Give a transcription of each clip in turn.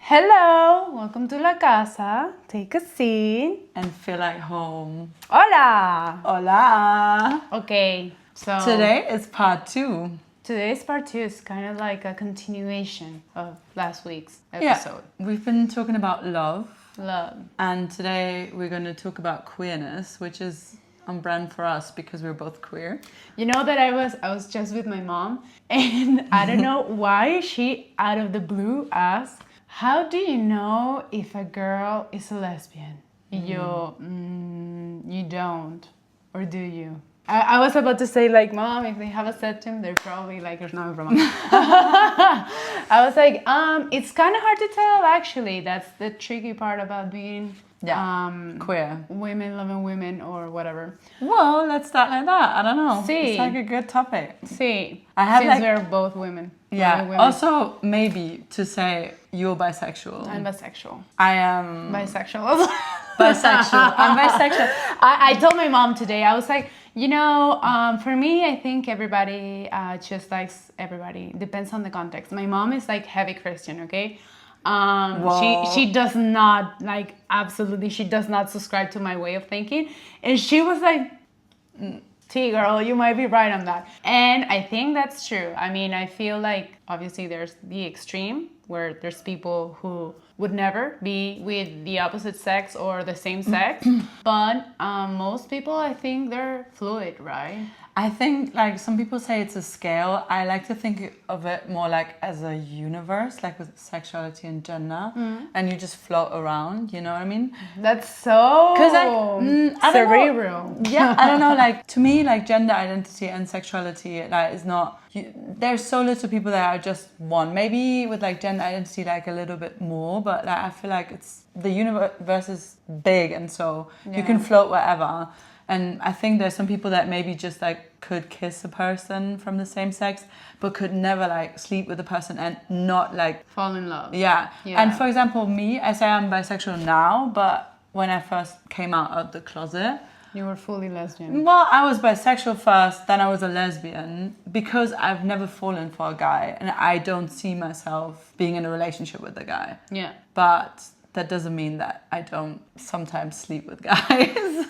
Hello, welcome to La Casa. Take a seat. And feel like home. Hola! Hola! Okay, so Today is part 2. today's part 2 is kind of like a continuation of last week's episode. Yeah, we've been talking about love. Love. And today we're going to talk about queerness, which is on brand for us because we're both queer. You know that I was just with my mom, and I don't know why she out of the blue asked, "How do you know if a girl is a lesbian?" You don't, or do you? I was about to say like, "Mom, if they have a septum, they're probably like, there's no problem." I was like, it's kind of hard to tell actually. That's the tricky part about being queer. Women loving women or whatever. Well, let's start like that. I don't know. See. It's like a good topic. See, I have since like- we're both women. Yeah. Women. Also, maybe to say you're bisexual. I'm bisexual. I am Bisexual. bisexual. I'm bisexual. I told my mom today, I was like, for me, I think everybody just likes everybody. Depends on the context. My mom is like heavy Christian, okay? She does not like, absolutely, she does not subscribe to my way of thinking. And she was like, T girl, you might be right on that. And I think that's true. I mean, I feel like obviously there's the extreme where there's people who would never be with the opposite sex or the same sex. But most people, I think they're fluid, right? I think like some people say it's a scale. I like to think of it more like as a universe, like with sexuality and gender, and you just float around. You know what I mean? That's so I don't cerebral. know. Yeah, I don't know. Like to me, like gender identity and sexuality, like is not. There's so little people that are just one. Maybe with like gender identity, like a little bit more, but like I feel like it's the universe is big, and so you can float wherever. And I think there's some people that maybe just like could kiss a person from the same sex, but could never like sleep with a person and not like fall in love. Yeah. And for example, me, I say I'm bisexual now, but when I first came out of the closet, you were fully lesbian. well, I was bisexual first, then I was a lesbian because I've never fallen for a guy and I don't see myself being in a relationship with a guy. Yeah. But that doesn't mean that I don't sometimes sleep with guys.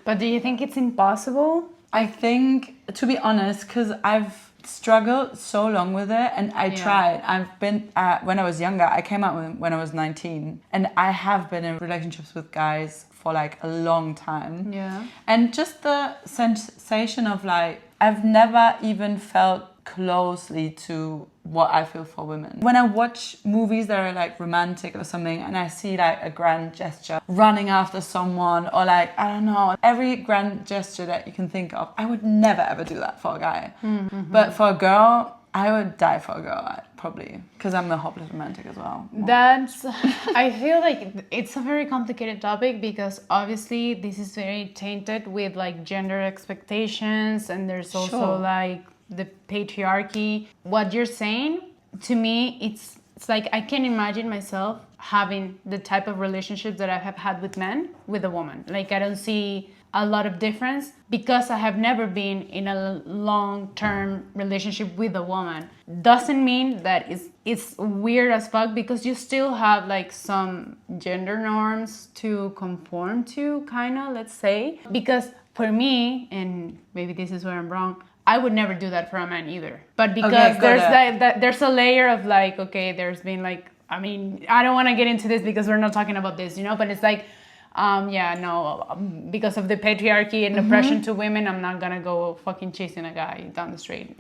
But do you think it's impossible? I think, to be honest, because I've struggled so long with it and I tried. I've been, when I was younger, I came out when I was 19 and I have been in relationships with guys for like a long time. Yeah. And just the sensation of like, I've never even felt closely to what I feel for women. When I watch movies that are like romantic or something and I see like a grand gesture running after someone or like, I don't know, every grand gesture that you can think of, I would never ever do that for a guy. Mm-hmm. But for a girl, I would die for a girl probably because I'm a hopeless romantic as well. That's, I feel like it's a very complicated topic because obviously this is very tainted with like gender expectations and there's also like the patriarchy. What you're saying to me, it's like I can imagine myself having the type of relationships that I have had with men with a woman. Like I don't see a lot of difference because I have never been in a long-term relationship with a woman. Doesn't mean that it's weird as fuck because you still have like some gender norms to conform to, kind of, let's say. Because for me, and maybe this is where I'm wrong, I would never do that for a man either. But because there's a layer of like, okay, there's been like, I mean, I don't want to get into this because we're not talking about this, but it's like, because of the patriarchy and oppression to women, I'm not gonna go fucking chasing a guy down the street.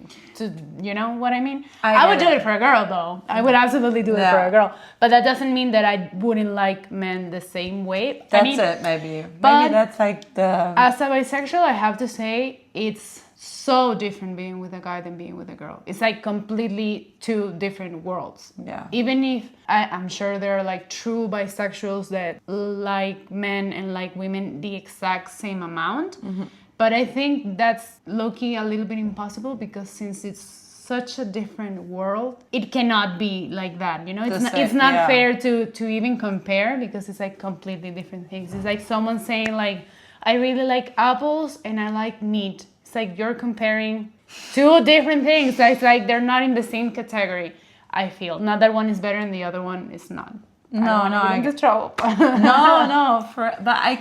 You know what I mean? I would do it for a girl though. I would absolutely do it for a girl. But that doesn't mean that I wouldn't like men the same way. Maybe that's like the... As a bisexual, I have to say, it's so different being with a guy than being with a girl. It's like completely two different worlds. Yeah. Even if I'm sure there are like true bisexuals that like men and like women the exact same amount. Mm-hmm. But I think that's low-key a little bit impossible because since it's such a different world, it cannot be like that. It's not fair to even compare because it's like completely different things. It's like someone saying like, I really like apples and I like meat. It's like you're comparing two different things. It's like they're not in the same category. I feel. Not that one is better and the other one is not. I get into trouble. But I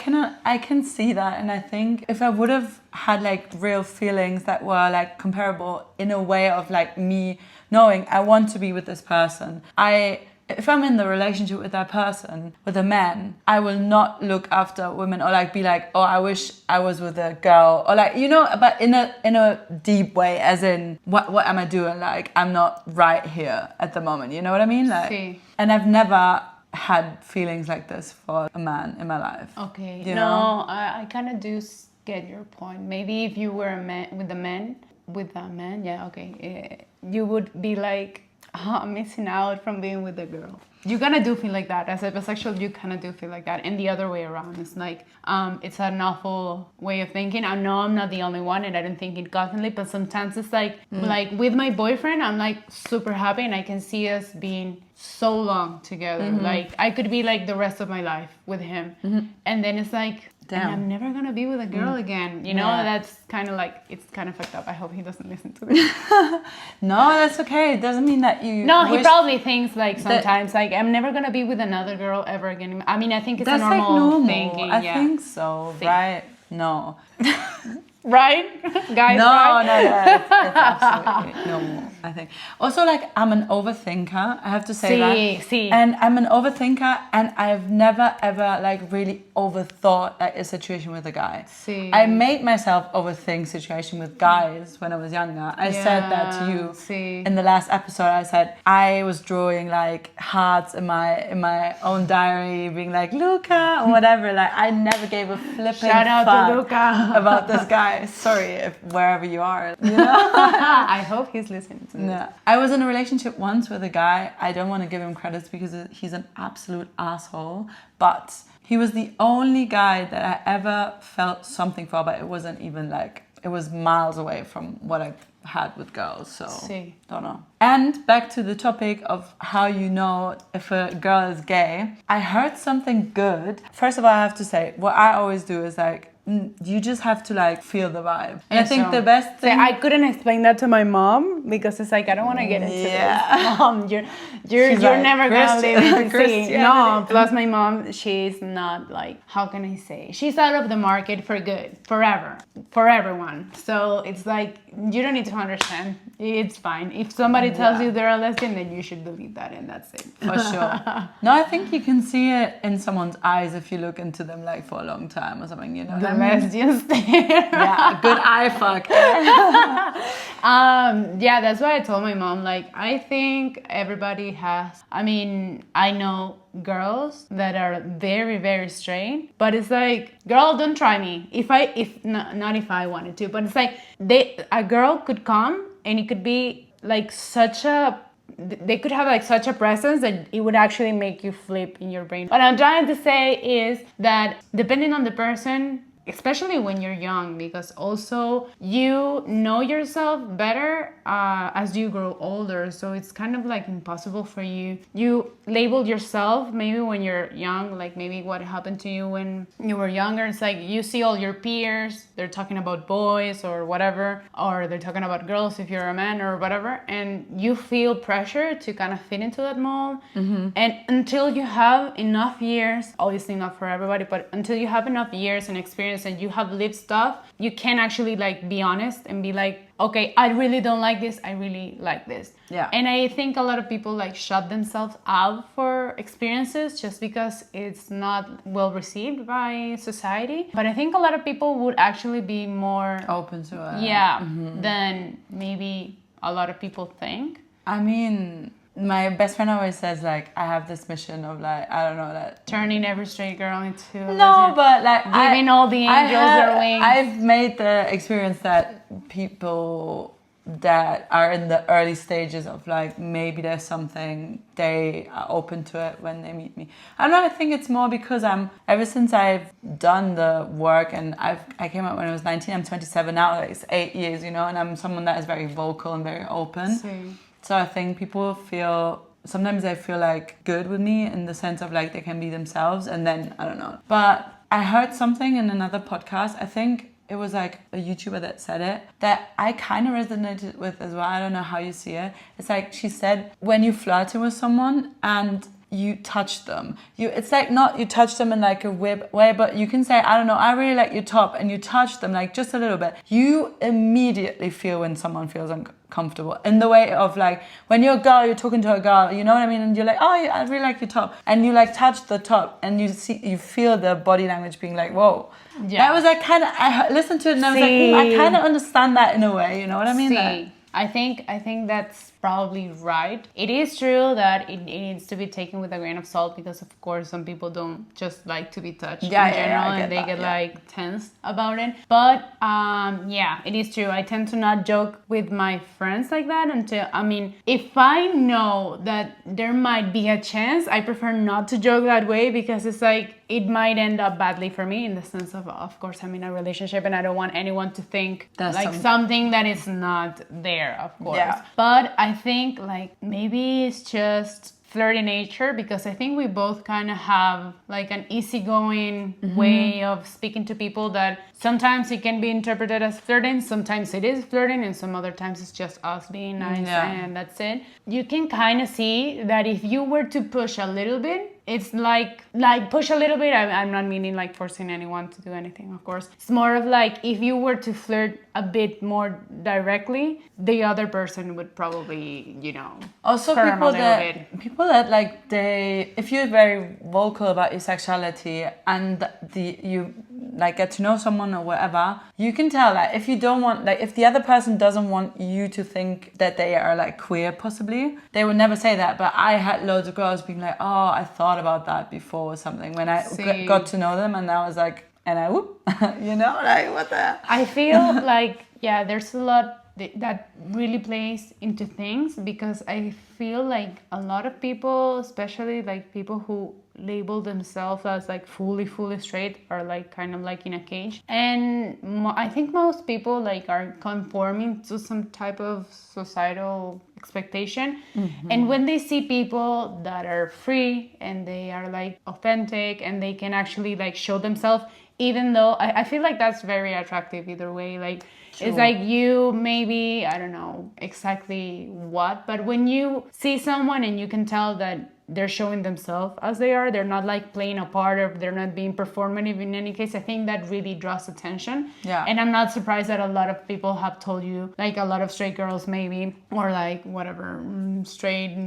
can see that, and I think if I would have had like real feelings that were like comparable in a way of like me knowing I want to be with this person, if I'm in the relationship with that person, with a man, I will not look after women or like be like, oh, I wish I was with a girl, or like, you know, but in a deep way, as in what am I doing? Like, I'm not right here at the moment. You know what I mean? Like, Sí. And I've never had feelings like this for a man in my life. Okay. You know? I kind of do get your point. Maybe if you were a man with a man, yeah, okay, you would be like, oh, I'm missing out from being with a girl. You kind of do feel like that. As a bisexual, you kind of do feel like that. And the other way around, it's like, it's an awful way of thinking. I know I'm not the only one, and I don't think it constantly, but sometimes it's like with my boyfriend, I'm like super happy, and I can see us being so long together. Like, I could be like the rest of my life with him. And then it's like, and I'm never gonna be with a girl again. You know, that's kind of like, it's kind of fucked up. I hope he doesn't listen to this. No, that's okay. It doesn't mean that you. No, he probably thinks like sometimes like, I'm never gonna be with another girl ever again. I mean, I think it's a normal thinking. I think so, right? No. Right? Guys, no, right? no, it's absolutely normal, I think. Also, like, I'm an overthinker, I have to say that. Sí. And I'm an overthinker, and I've never, ever, like, really overthought like, a situation with a guy. Sí. I made myself overthink situation with guys when I was younger. I said that to you in the last episode. I said I was drawing, like, hearts in my own diary, being like, Luca, or whatever. Like, I never gave a flipping Shout out fuck to Luca. about this guy. Sorry, wherever you are. You know? I hope he's listening to this. No. I was in a relationship once with a guy. I don't want to give him credits because he's an absolute asshole. But he was the only guy that I ever felt something for. But it wasn't even like, it was miles away from what I had with girls. So, don't know. And back to the topic of how you know if a girl is gay. I heard something good. First of all, I have to say, what I always do is like, you just have to like feel the vibe. And I think the best thing... I couldn't explain that to my mom because it's like, I don't want to get into this. Mom, you're never going to live in No, plus my mom, she's not like, how can I say? She's out of the market for good, forever, for everyone. So it's like, you don't need to understand. It's fine. If somebody tells you they're a lesbian, then you should believe that, and that's it. For sure. No, I think you can see it in someone's eyes if you look into them like for a long time or something, you know. The lesbians there. Yeah, good eye fuck. Yeah, that's why I told my mom, like, I think everybody has, I mean, I know girls that are very, very straight, but it's like, girl, don't try me. Not if I wanted to, but it's like, a girl could come and it could be like they could have like such a presence that it would actually make you flip in your brain. What I'm trying to say is that depending on the person, especially when you're young, because also you know yourself better as you grow older, so it's kind of like impossible for you label yourself maybe when you're young, like maybe what happened to you when you were younger. It's like you see all your peers, they're talking about boys or whatever, or they're talking about girls if you're a man or whatever, and you feel pressure to kind of fit into that mold. And until you have enough years, obviously not for everybody, but until you have enough years and experience and you have lived stuff, you can actually like be honest and be like, okay, I really don't like this, I really like this. Yeah. And I think a lot of people like shut themselves out for experiences just because it's not well received by society. But I think a lot of people would actually be more open to it. Yeah, than maybe a lot of people think. I mean, my best friend always says like, I have this mission of like, I don't know, that turning every straight girl into a no, lesbian. but like giving all the angels their wings. I've made the experience that people that are in the early stages of like, maybe there's something, they are open to it when they meet me. I don't know, I think it's more because ever since I've done the work, and I came out when I was 19, I'm 27 now, like it's 8 years, you know, and I'm someone that is very vocal and very open. So I think people sometimes they feel like good with me in the sense of like they can be themselves, and then I don't know. But I heard something in another podcast. I think it was like a YouTuber that said it, that I kind of resonated with as well. I don't know how you see it. It's like, she said, when you're flirting with someone and you touch them, it's like, not you touch them in like a whip way, but you can say, I don't know, I really like your top, and you touch them like just a little bit. You immediately feel when someone feels uncomfortable, in the way of like, when you're a girl, you're talking to a girl, you know what I mean, and you're like, oh yeah, I really like your top, and you like touch the top, and you feel the body language being like, whoa. Yeah. That was like kind of, I listened to it and I was like, I kind of understand that in a way, you know what I mean? I think that's probably right. It is true that it needs to be taken with a grain of salt, because of course some people don't just like to be touched in general, and they get like tense about it. But it is true. I tend to not joke with my friends like that until, I mean, if I know that there might be a chance, I prefer not to joke that way, because it's like, it might end up badly for me, in the sense of course, I'm in a relationship and I don't want anyone to think that's like something that is not there, of course. Yeah. But I think like maybe it's just flirty nature, because I think we both kind of have like an easygoing way of speaking to people, that sometimes it can be interpreted as flirting, sometimes it is flirting, and some other times it's just us being nice and that's it. You can kind of see that if you were to push a little bit, it's like push a little bit. I'm not meaning like forcing anyone to do anything, of course. It's more of like, if you were to flirt a bit more directly, the other person would probably, you know, also people that like, if you're very vocal about your sexuality and you like get to know someone or whatever, you can tell that if you don't want, like, if the other person doesn't want you to think that they are like queer, possibly they would never say that. But I had loads of girls being like, oh, I thought about that before or something, when I got to know them, and I was like, and I whoop, you know, like, what the. I feel like, yeah, there's a lot that really plays into things, because I feel like a lot of people, especially like people who label themselves as like fully straight, are like kind of like in a cage, and I think most people like are conforming to some type of societal expectation. And when they see people that are free and they are like authentic and they can actually like show themselves, even though I feel like that's very attractive either way. Like, sure. It's like, you maybe, I don't know exactly what, but when you see someone and you can tell that they're showing themselves as they are, they're not like playing a part, or they're not being performative in any case, I think that really draws attention. Yeah. And I'm not surprised that a lot of people have told you, like a lot of straight girls maybe, or like whatever, straight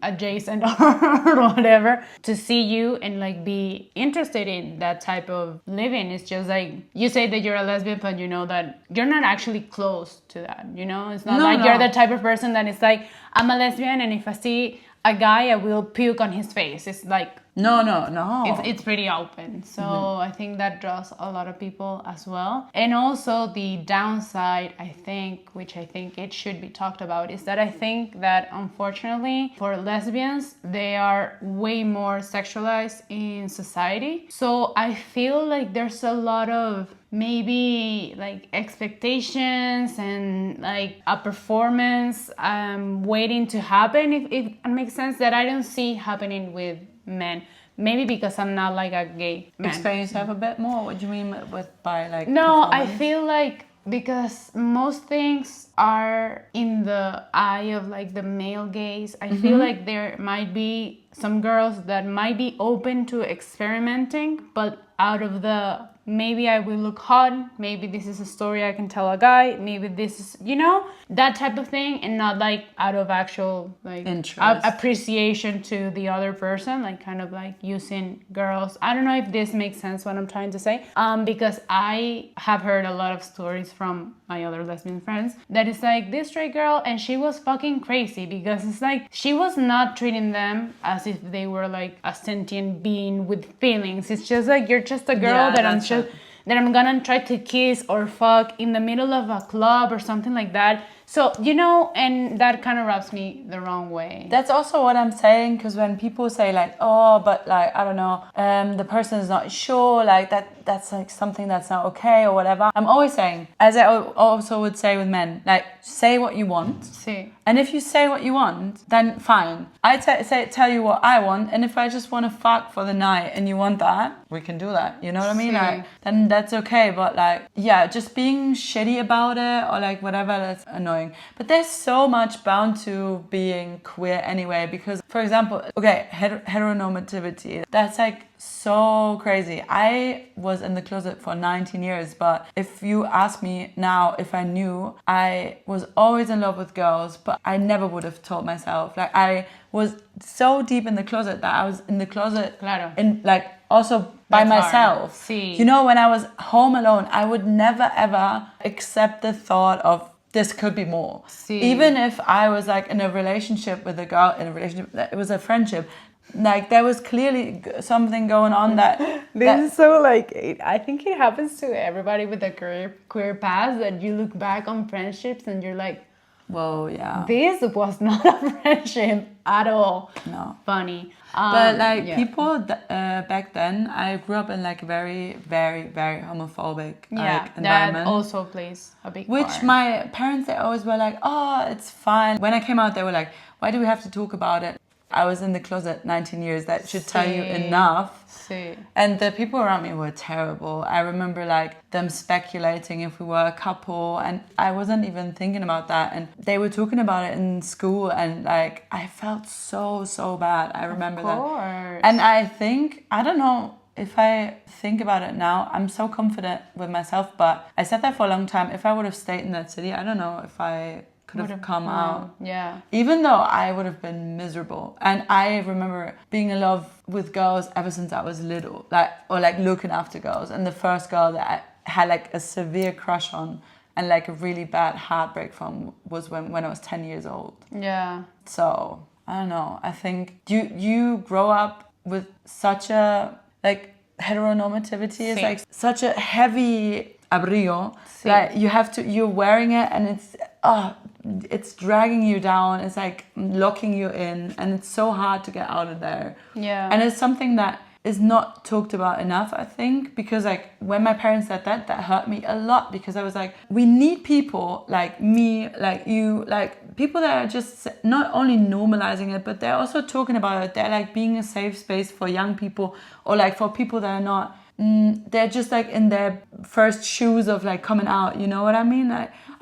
adjacent or whatever, to see you and like be interested in that type of living. It's just like, you say that you're a lesbian, but you know that you're not actually close to that, you know? It's not you're the type of person that is like, I'm a lesbian, and if I see a guy, I will puke on his face. It's like, no. It's pretty open. So I think that draws a lot of people as well. And also the downside, I think, which I think it should be talked about, is that I think that unfortunately for lesbians, they are way more sexualized in society. So I feel like there's a lot of maybe like expectations and like a performance waiting to happen, if it makes sense, that I don't see happening with men. Maybe because I'm not like a gay man. Explain yourself a bit more. What do you mean by like No, I feel like because most things are in the eye of like the male gaze, I feel like there might be some girls that might be open to experimenting, but out of the, maybe I will look hot, maybe this is a story I can tell a guy, maybe this is, you know, that type of thing, and not like out of actual like appreciation to the other person, like kind of like using girls. I don't know if this makes sense what I'm trying to say, because I have heard a lot of stories from my other lesbian friends that it's like this straight girl and she was fucking crazy, because it's like she was not treating them as if they were like a sentient being with feelings. It's just like, you're just a girl that I'm gonna try to kiss or fuck in the middle of a club or something like that. So, you know, and that kind of rubs me the wrong way. That's also what I'm saying, because when people say like, oh, but like, I don't know, the person is not sure, like that's like something that's not okay or whatever. I'm always saying, as I also would say with men, like, say what you want. Sí. And if you say what you want, then fine. I tell you what I want, and if I just want to fuck for the night and you want that, we can do that. You know what I mean? Sí. Like, then that's okay. But like, yeah, just being shitty about it or like whatever, that's annoying. But there's so much bound to being queer anyway, because, for example, okay, heteronormativity, that's like so crazy. I was in the closet for 19 years, but if you ask me now if I knew, I was always in love with girls, but I never would have told myself. Like, I was so deep in the closet that I was in the closet Claro. in like also by That's myself. Sí. You know, when I was home alone, I would never ever accept the thought of this could be more. Sí. Even if I was like in a relationship with a girl, it was a friendship. Like, there was clearly something going on that... This is so like, I think it happens to everybody with a queer past, that you look back on friendships and you're like, whoa, yeah. this was not a friendship at all. No. Funny. But like, yeah. people back then, I grew up in like a very, very, very homophobic like, environment. That also plays a big Which part. my parents, they always were like, oh, it's fine. When I came out, they were like, why do we have to talk about it? I was in the closet 19 years. That should tell you enough. Sí. And the people around me were terrible. I remember like them speculating if we were a couple, and I wasn't even thinking about that. And they were talking about it in school, and like, I felt so bad. I remember that. And I think, I don't know, if I think about it now, I'm so confident with myself, but I said that for a long time. If I would have stayed in that city, I don't know if I could have come out. Yeah. Even though I would have been miserable. And I remember being in love with girls ever since I was little, like, or like looking after girls. And the first girl that I had like a severe crush on and like a really bad heartbreak from was when I was 10 years old. Yeah. So I don't know. I think you grow up with such a like heteronormativity is like such a heavy abrigo. Like, you're wearing it, and it's dragging you down. It's like locking you in, and it's so hard to get out of there. Yeah. And it's something that is not talked about enough, I think, because like when my parents said that hurt me a lot, because I was like, we need people like me, like you, like people that are just not only normalizing it, but they're also talking about it. They're like being a safe space for young people, or like for people that are not, they're just like in their first shoes of like coming out, you know what I mean?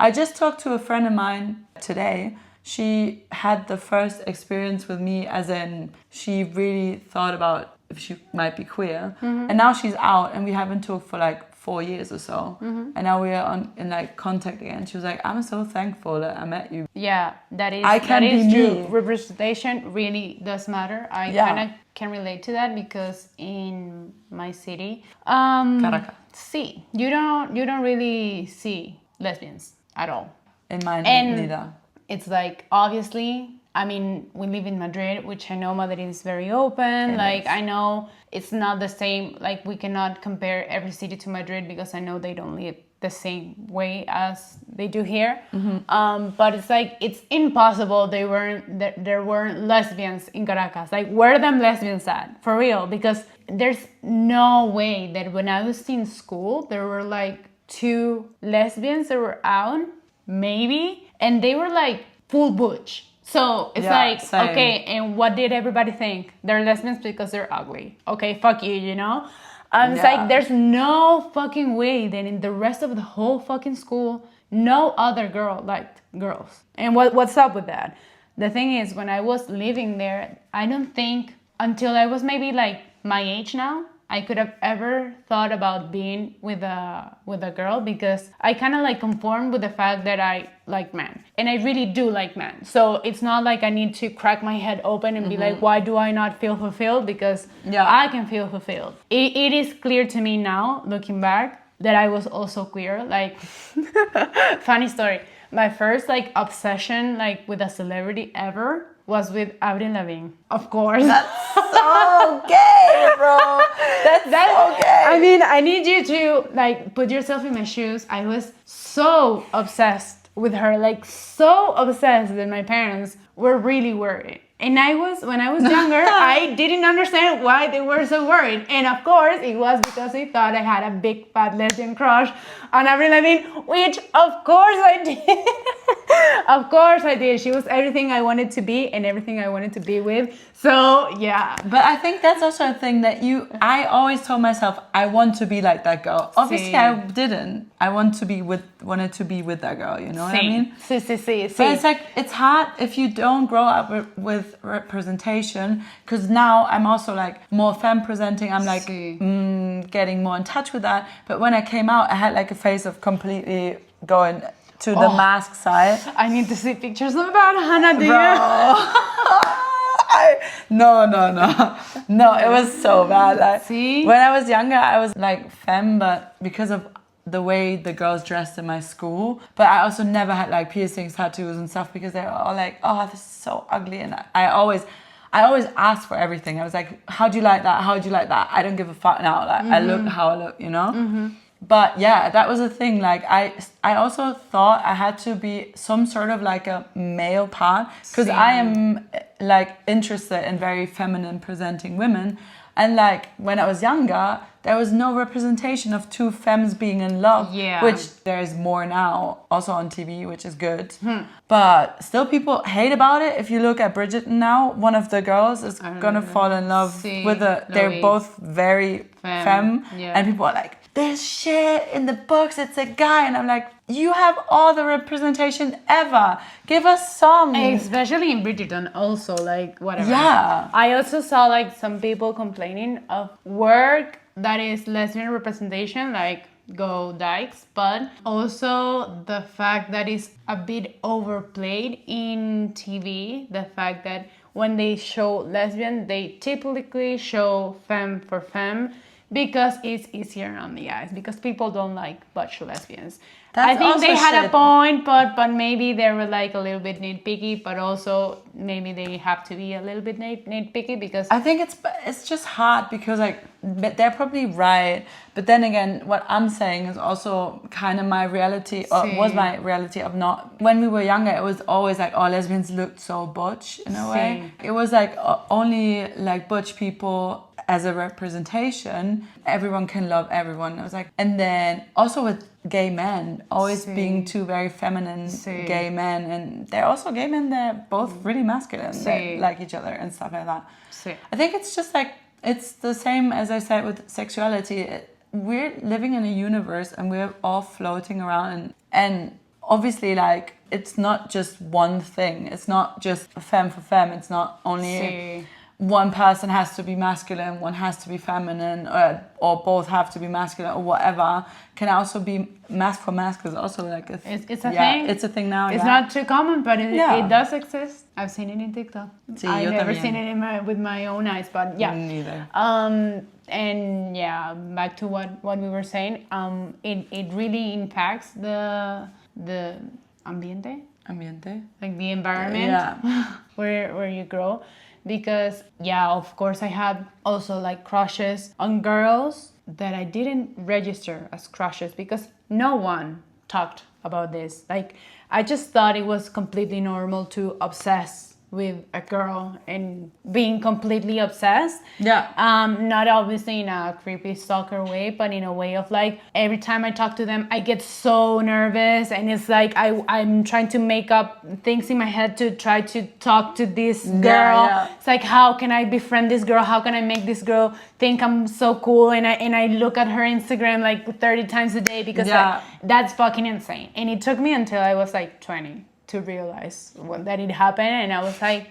I just talked to a friend of mine today. She had the first experience with me, as in she really thought about if she might be queer, and now she's out, and we haven't talked for like 4 years or so, and now we are in like contact again. She was like, I'm so thankful that I met you. Yeah, that is true. Me. Representation really does matter. I kind of can relate to that, because in my city, Caracas. see, you don't really see lesbians at all. In mine, neither. It's like, obviously, I mean, we live in Madrid, which I know Madrid is very open. I know it's not the same. Like, we cannot compare every city to Madrid, because I know they don't live the same way as they do here. But it's like, it's impossible there weren't lesbians in Caracas. Like, where are them lesbians at? For real. Because there's no way that when I was in school, there were like 2 lesbians that were out, maybe. And they were like full butch. So it's same. Okay, and what did everybody think? They're lesbians because they're ugly. Okay, fuck you, you know? It's like, there's no fucking way that in the rest of the whole fucking school, no other girl liked girls. And what's up with that? The thing is, when I was living there, I don't think until I was maybe like my age now, I could have ever thought about being with a girl, because I kind of like conformed with the fact that I like men, and I really do like men. So it's not like I need to crack my head open and be like, why do I not feel fulfilled? Because I can feel fulfilled. It is clear to me now, looking back, that I was also queer. Like, funny story. My first like obsession like with a celebrity ever was with Avril Lavigne, of course. That's so gay, bro. That's so gay. I mean, I need you to like put yourself in my shoes. I was so obsessed with her, like so obsessed that my parents were really worried. And when I was younger, I didn't understand why they were so worried. And of course, it was because they thought I had a big fat lesbian crush on Avril Lavigne, which of course I did. Of course I did. She was everything I wanted to be and everything I wanted to be with. So yeah. But I think that's also a thing that I always told myself, I want to be like that girl. Obviously, Sí. I didn't. I wanted to be with that girl, you know what I mean? Sí. But it's like, it's hard if you don't grow up with representation, because now I'm also like more femme presenting. I'm like getting more in touch with that. But when I came out, I had like a phase of completely going to the mask side. I need to see pictures of that, Hannah, do you? No, it was so bad. Like, See? when I was younger, I was like femme, but because of the way the girls dressed in my school. But I also never had like piercings, tattoos and stuff, because they were all like, oh, this is so ugly. And I always asked for everything. I was like, how do you like that? How do you like that? I don't give a fuck now. Like, I look how I look, you know? But yeah, that was a thing. Like, I also thought I had to be some sort of like a male part, because I am like interested in very feminine presenting women. And like when I was younger, there was no representation of two femmes being in love, which there is more now, also on TV, which is good. But still people hate about it. If you look at Bridgerton now, one of the girls is gonna fall in love with they're both very femme. And people are like, there's shit in the books, it's a guy. And I'm like, you have all the representation ever. Give us some. Especially in Bridgerton also, like whatever. Yeah. I also saw like some people complaining of work that is lesbian representation, like Go Dykes, but also the fact that it's a bit overplayed in TV. The fact that when they show lesbian, they typically show femme for femme, because it's easier on the eyes, because people don't like butch lesbians. I think they had a point, but maybe they were like a little bit nitpicky, but also maybe they have to be a little bit nitpicky, because I think it's just hard, because like they're probably right, but then again, what I'm saying is also kind of my reality, or was my reality of not. When we were younger, it was always like, oh, lesbians looked so butch in a way. It was like only like butch people as a representation. Everyone can love everyone. I was like, and then also with gay men, always being two very feminine gay men, and they're also gay men, they're both really masculine, they like each other and stuff like that. I think it's just like, it's the same as I said with sexuality. We're living in a universe and we're all floating around, and obviously like it's not just one thing. It's not just femme for femme. It's not only one person has to be masculine, one has to be feminine, or both have to be masculine, or whatever. Can also be mask for mask is also like a it's a thing. It's a thing now. It's not too common, but it does exist. I've seen it in TikTok. I've never seen it with my own eyes, but yeah. Neither. And yeah, back to what we were saying. It really impacts the ambiente, like the environment where you grow. Because, of course, I had also like crushes on girls that I didn't register as crushes, because no one talked about this. Like, I just thought it was completely normal to obsess with a girl and being completely obsessed. Not obviously in a creepy stalker way, but in a way of like, every time I talk to them, I get so nervous, and it's like I'm trying to make up things in my head to try to talk to this girl. It's like, how can I befriend this girl? How can I make this girl think I'm so cool? And I look at her Instagram like 30 times a day, because like, that's fucking insane. And it took me until I was like 20 to realize that it happened, and I was like,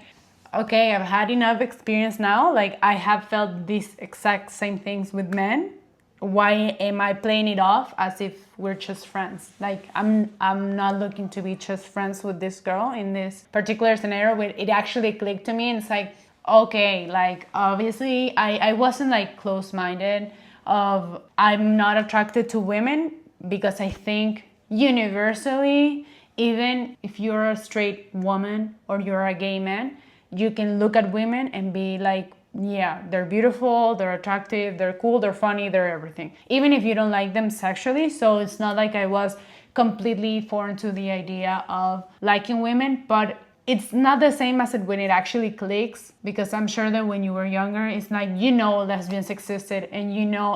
okay, I've had enough experience now. Like, I have felt these exact same things with men. Why am I playing it off as if we're just friends? Like, I'm not looking to be just friends with this girl in this particular scenario. Where it actually clicked to me, and it's like, okay, like obviously I wasn't like close-minded of I'm not attracted to women, because I think universally, even if you're a straight woman or you're a gay man, you can look at women and be like, yeah, they're beautiful, they're attractive, they're cool, they're funny, they're everything. Even if you don't like them sexually. So it's not like I was completely foreign to the idea of liking women, but it's not the same as it when it actually clicks, because I'm sure that when you were younger, it's like, lesbians existed, and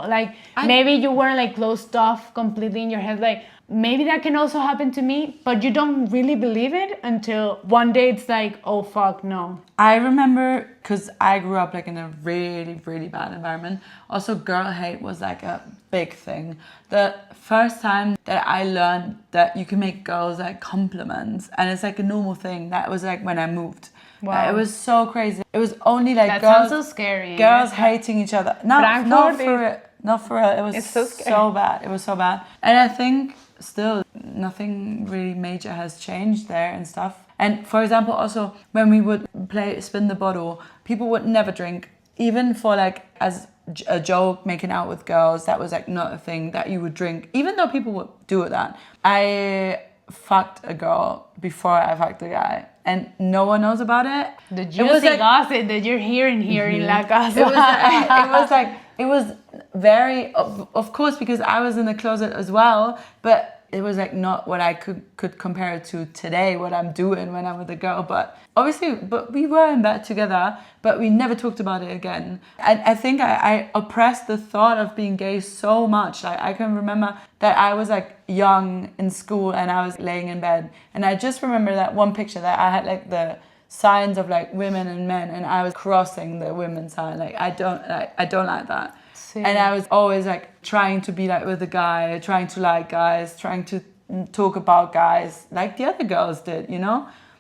like maybe you weren't like closed off completely in your head, like maybe that can also happen to me, but you don't really believe it until one day it's like, oh fuck, no. I remember, because I grew up like in a really, really bad environment. Also, girl hate was like a big thing. The first time that I learned that you can make girls like compliments, and it's like a normal thing, that was like when I moved. Wow. It was so crazy. It was only like that girls, sounds so scary. Girls hating each other. Not for real. It was so bad. It was so bad. And I think still nothing really major has changed there and stuff. And for example, also when we would play spin the bottle, people would never drink, even for like as a joke, making out with girls. That was like not a thing that you would drink, even though people would do it. That I fucked a girl before I fucked a guy, and no one knows about it. The juicy gossip that you're hearing here in La Casa. It was very, of course, because I was in the closet as well, but it was like not what I could compare it to today, what I'm doing when I'm with a girl. But obviously, we were in bed together, but we never talked about it again. And I think I oppressed the thought of being gay so much. Like, I can remember that I was like young in school and I was laying in bed, and I just remember that one picture that I had like the signs of like women and men, and I was crossing the women's sign. Like I don't like that. And I was always like trying to be like with a guy, trying to like guys, trying to talk about guys like the other girls did,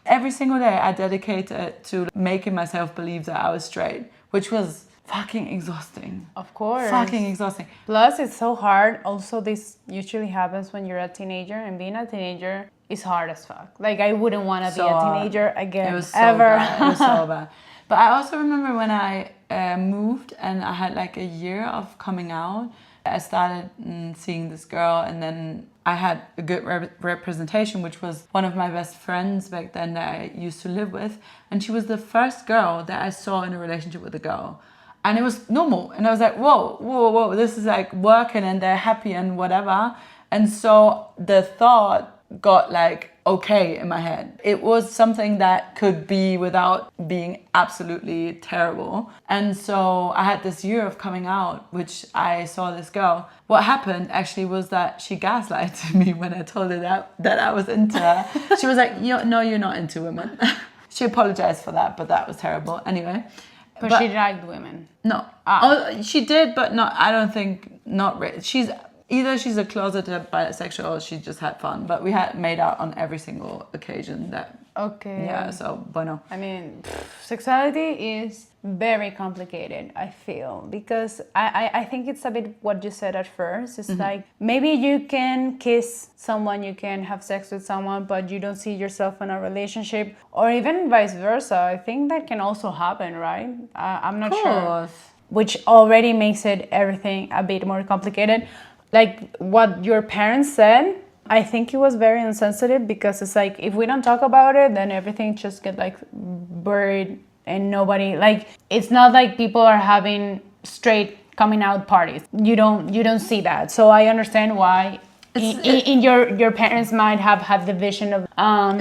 Every single day I dedicated to making myself believe that I was straight, which was fucking exhausting. Of course. Fucking exhausting. Plus, it's so hard. Also, this usually happens when you're a teenager, and being a teenager is hard as fuck. Like, I wouldn't want to be a teenager again, it was so ever. Bad. It was so bad. But I also remember when I moved and I had like a year of coming out, I started seeing this girl, and then I had a good representation, which was one of my best friends back then that I used to live with. And she was the first girl that I saw in a relationship with a girl. And it was normal. And I was like, whoa, this is like working and they're happy and whatever. And so the thought got like okay in my head. It was something that could be without being absolutely terrible. And so I had this year of coming out, which I saw this girl. What happened actually was that she gaslighted me when I told her that I was into her. She was like, no, you're not into women. She apologized for that, but that was terrible. Anyway. But she liked women. No. Oh, she did, but not. I don't think, not really. Either she's a closeted bisexual or she just had fun. But we had made out on every single occasion that... Okay. Yeah, so, bueno. I mean, sexuality is very complicated, I feel. Because I think it's a bit what you said at first. It's like, maybe you can kiss someone, you can have sex with someone, but you don't see yourself in a relationship. Or even vice versa. I think that can also happen, right? I'm not sure. Which already makes it everything a bit more complicated. Like what your parents said, I think it was very insensitive, because it's like, if we don't talk about it, then everything just get like buried, and nobody, like, it's not like people are having straight coming out parties. You don't see that. So I understand why in your parents might have had the vision of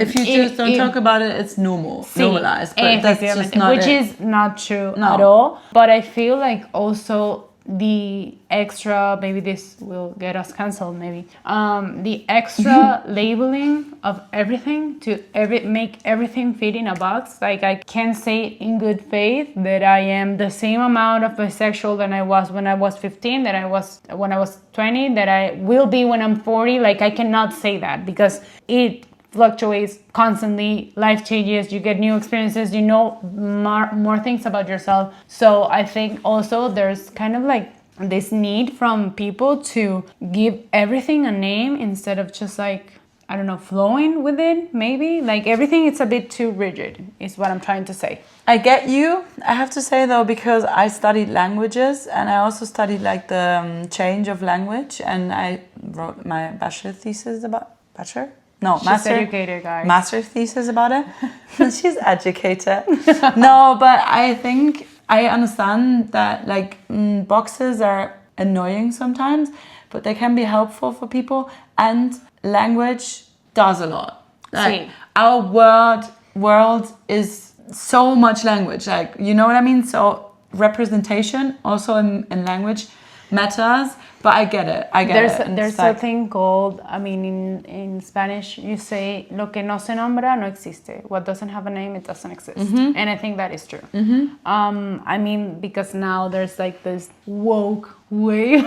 if you just don't talk about it, it's normalized, but that's just not which is not true at all. But I feel like also the extra, maybe this will get us canceled, maybe the extra labeling of everything to make everything fit in a box. Like, I can say in good faith that I am the same amount of bisexual than I was when I was 15, that I was when I was 20, that I will be when I'm 40. Like, I cannot say that, because it fluctuates constantly. Life changes, you get new experiences, you know more things about yourself. So I think also there's kind of like this need from people to give everything a name instead of just like, I don't know, flowing with it, maybe. Like, everything is a bit too rigid, is what I'm trying to say. I get you. I have to say though, because I studied languages, and I also studied like the change of language, and I wrote my bachelor thesis about master educated, guys. Master thesis about it. She's educated. No, but I think I understand that like boxes are annoying sometimes, but they can be helpful for people. And language does a lot. Like, our world is so much language. Like, you know what I mean? So representation also in language matters. But I get it. There's a thing called, I mean, in Spanish, you say, lo que no se nombra no existe. What doesn't have a name, it doesn't exist. And I think that is true. I mean, because now there's like this woke way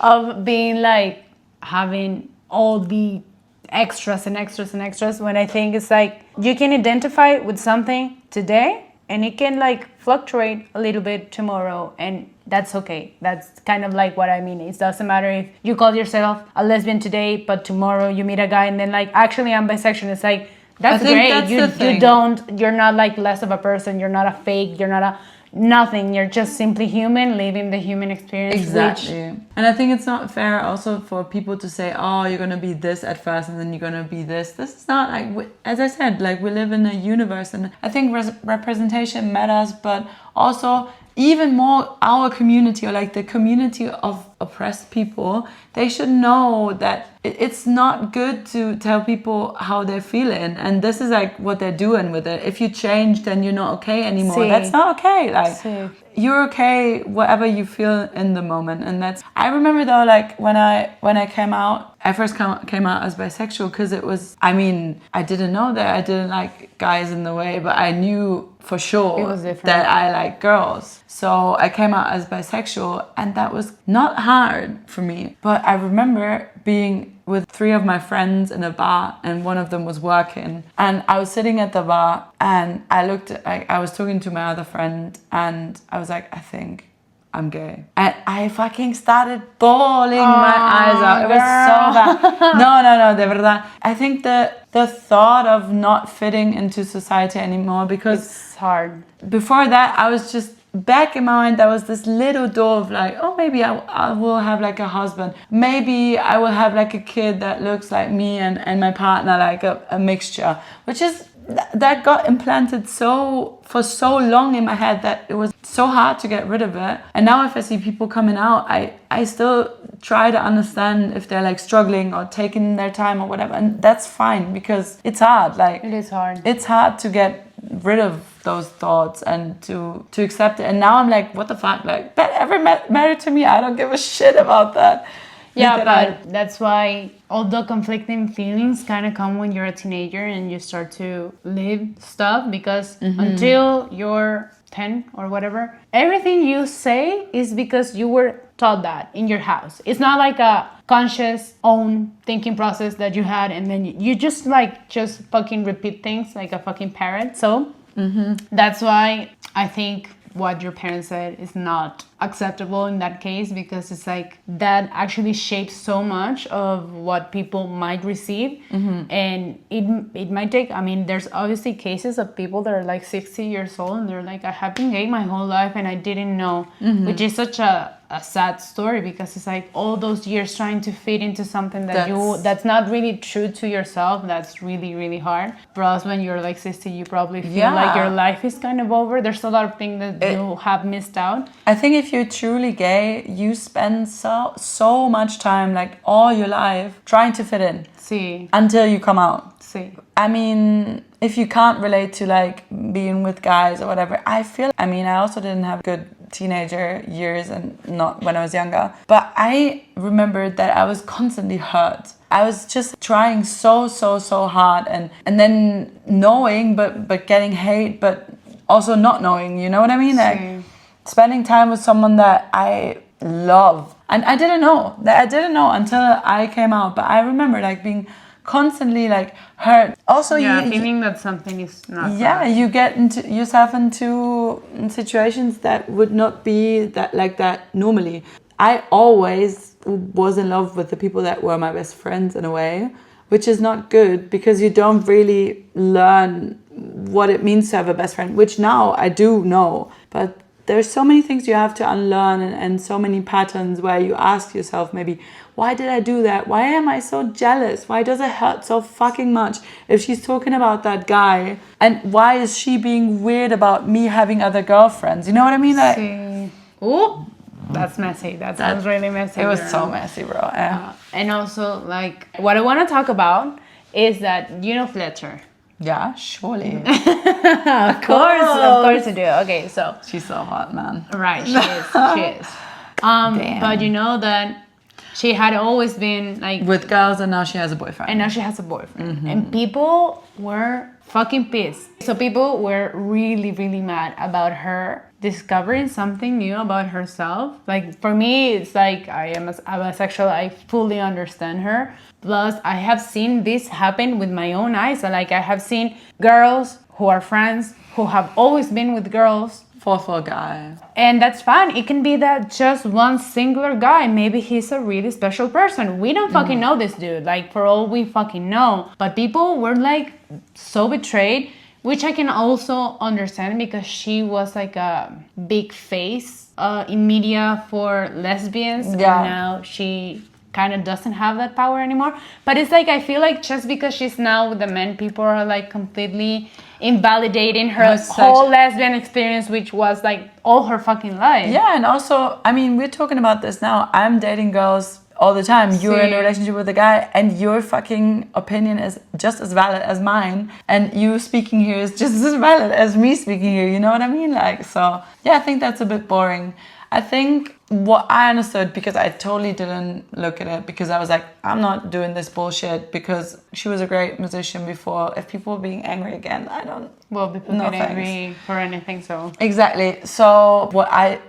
of being like, having all the extras and extras and extras, when I think it's like, you can identify with something today, and it can like fluctuate a little bit tomorrow, and that's okay. That's kind of like what I mean. It doesn't matter if you call yourself a lesbian today, but tomorrow you meet a guy and then like, actually I'm bisexual. It's like, that's great. You're not like less of a person. You're not a fake. You're not a nothing. You're just simply human, living the human experience. Exactly. And I think it's not fair also for people to say, oh, you're going to be this at first and then you're going to be this. This is not like, as I said, like, we live in a universe, and I think representation matters, but also even more our community, or like the community of oppressed people, they should know that it's not good to tell people how they're feeling, and this is like what they're doing with it. If you change, then you're not okay anymore. That's not okay. Like, you're okay whatever you feel in the moment. And that's, I remember though, like when I came out, I first came out as bisexual because it was, I mean, I didn't know that I didn't like guys in the way, but I knew for sure that I like girls. So I came out as bisexual, and that was not hard for me. But I remember being with 3 of my friends in a bar, and one of them was working, and I was sitting at the bar, and I was talking to my other friend, and I was like, I think I'm gay. And I fucking started bawling my eyes out. It was so bad. No, de verdad. I think the thought of not fitting into society anymore, because it's hard. Before that, I was just, back in my mind, there was this little door of like, oh, maybe I will have like a husband. Maybe I will have like a kid that looks like me and my partner, like a mixture, which is, that got implanted for so long in my head that it was so hard to get rid of it. And now if I see people coming out, I still try to understand if they're like struggling or taking their time or whatever. And that's fine, because it's hard. Like, it is hard. It's hard to get rid of those thoughts and to accept it. And now I'm like, what the fuck? Like, that ever mattered to me? I don't give a shit about that. Yeah, but that's why all the conflicting feelings kind of come when you're a teenager and you start to live stuff, because until you're 10 or whatever, everything you say is because you were taught that in your house. It's not like a conscious own thinking process that you had, and then you just fucking repeat things like a fucking parrot. So that's why I think what your parents said is not acceptable in that case, because it's like that actually shapes so much of what people might receive. And it might take, I mean, there's obviously cases of people that are like 60 years old and they're like, I have been gay my whole life and I didn't know, which is such a sad story, because it's like all those years trying to fit into something that's not really true to yourself. That's really, really hard. For us, when you're like 60, you probably feel like your life is kind of over. There's a lot of things that you have missed out. I think if you're truly gay, you spend so much time, like all your life, trying to fit in. Until you come out. I mean, if you can't relate to like being with guys or whatever, I also didn't have good teenager years, and not when I was younger, but I remembered that I was constantly hurt. I was just trying so hard, and then knowing but getting hate, but also not knowing, you know what I mean? Like spending time with someone that I love, and I didn't know until I came out. But I remember like being constantly like hurt. Also, feeling that something is not right. You get yourself into situations that would not be that normally. I always was in love with the people that were my best friends in a way, which is not good, because you don't really learn what it means to have a best friend, which now I do know. But there's so many things you have to unlearn, and so many patterns where you ask yourself, maybe, why did I do that? Why am I so jealous? Why does it hurt so fucking much if she's talking about that guy? And why is she being weird about me having other girlfriends? You know what I mean? Like, oh, That's messy. That sounds really messy. It was girl. so messy, bro. Yeah. And also, like, what I want to talk about is that, you know, Fletcher. Yeah, surely. Of course I do. Okay, so. She's so hot, man. Right, she is. But you know that she had always been like with girls, and now she has a boyfriend. And now she has a boyfriend. And people were fucking pissed. So people were really, really mad about her discovering something new about herself. Like, for me, it's like, I am a bisexual. I fully understand her. Plus, I have seen this happen with my own eyes. So, like, I have seen girls who are friends who have always been with girls. For a guy. And that's fine. It can be that just one singular guy. Maybe he's a really special person. We don't fucking know this dude. Like, for all we fucking know. But people were, like, so betrayed. Which I can also understand because she was, like, a big face in media for lesbians. Yeah. And now she kind of doesn't have that power anymore. But it's like, I feel like just because she's now with the men, people are, like, completely invalidating her whole lesbian experience, which was like all her fucking life. Yeah, and also, I mean, we're talking about this now. I'm dating girls all the time. You're in a relationship with a guy, and your fucking opinion is just as valid as mine, and you speaking here is just as valid as me speaking here. You know what I mean? Like, so yeah, I think that's a bit boring. I think what I understood, because I totally didn't look at it, because I was like, I'm not doing this bullshit, because she was a great musician before. If people were being angry again, I don't... Well, people get angry for anything, so... Exactly. So what I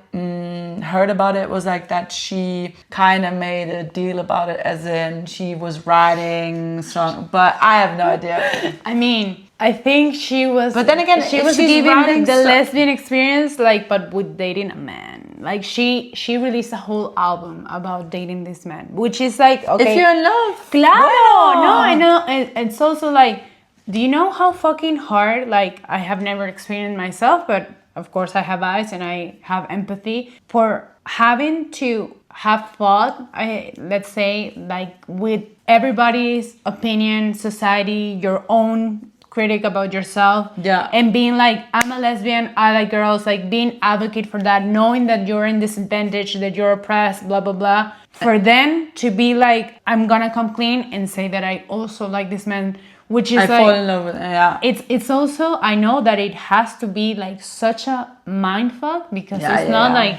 heard about it was like that she kind of made a deal about it, as in she was writing song, but I have no idea. I mean... I think she was... But then again, she was giving the lesbian experience, like, but with dating a man. Like, she released a whole album about dating this man, which is like, okay... If you're in love. Claro! Wow. No, I know. And it's also like, do you know how fucking hard, like, I have never experienced myself, but of course I have eyes and I have empathy for having to have thought, let's say, like, with everybody's opinion, society, your own critic about yourself, and being like, I'm a lesbian, I like girls, like being advocate for that, knowing that you're in disadvantage, that you're oppressed, blah blah blah, for them to be like, I'm gonna come clean and say that I also like this man, which is I fall in love with him. Yeah, it's also, I know that it has to be like such a mind fuck, because it's not like,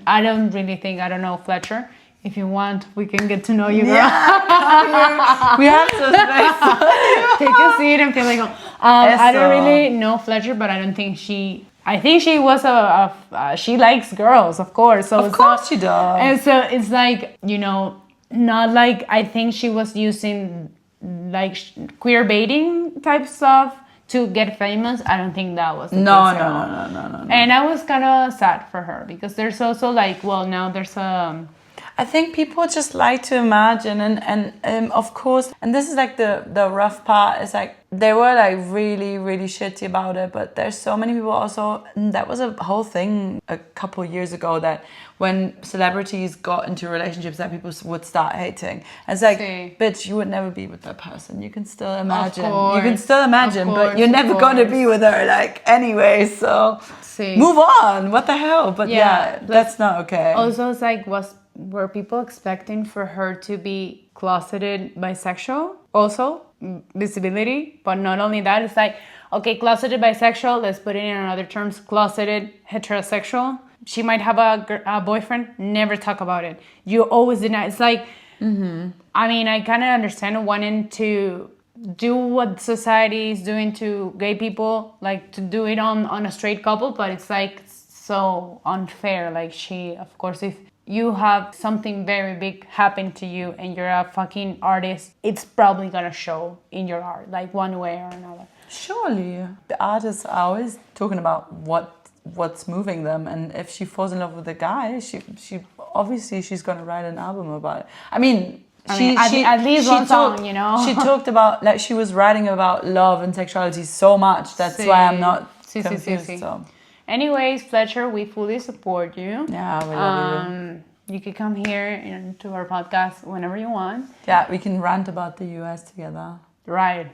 I don't really think, I don't know, Fletcher, if you want, we can get to know you, girl. Yeah, we have to take a seat and feel like, I don't really know Fletcher, but I don't think I think she was she likes girls, of course. So of course she does. And so it's like, you know, not like, I think she was using like queer baiting type stuff to get famous. I don't think that was the case at all. And I was kind of sad for her, because there's also like, well, now there's I think people just like to imagine, and of course, and this is like the rough part, is like they were like really, really shitty about it, but there's so many people also, that was a whole thing a couple years ago, that when celebrities got into relationships that people would start hating. And it's like, bitch, you would never be with that person. You can still imagine. You can still imagine, but you're never going to be with her, like, anyway, so move on. What the hell? But yeah, that's not okay. Also, it's like, were people expecting for her to be closeted bisexual? Also, visibility. But not only that, it's like, okay, closeted bisexual, let's put it in other terms, closeted heterosexual. She might have a boyfriend, never talk about it. You always deny. It's like, I mean, I kind of understand wanting to do what society is doing to gay people, like to do it on a straight couple, but it's like so unfair. Like, of course, if you have something very big happen to you and you're a fucking artist, it's probably gonna show in your art, like one way or another. Surely. The artists are always talking about what's moving them, and if she falls in love with a guy, she obviously she's gonna write an album about it. I mean, at least one song, you know. She talked about, like, she was writing about love and sexuality so much. That's why I'm not confused. So. Anyways, Fletcher, we fully support you. Yeah, we love you. You could come here to our podcast whenever you want. Yeah, we can rant about the US together. Right,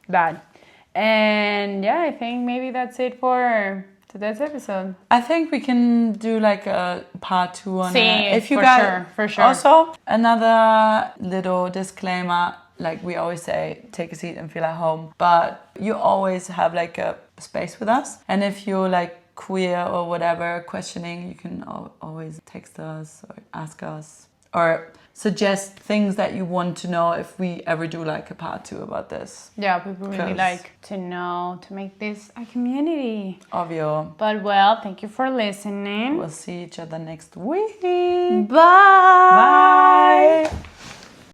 that. And yeah, I think maybe that's it for today's episode. I think we can do like a part 2 on it. If you for sure. Also, another little disclaimer, like we always say, take a seat and feel at home. But you always have like a space with us. And if you're like queer or whatever, questioning, you can always text us or ask us. Or suggest things that you want to know if we ever do like a part 2 about this. Yeah, people really like to know, to make this a community. Obvio. But well, thank you for listening. We'll see each other next week. Bye. Bye.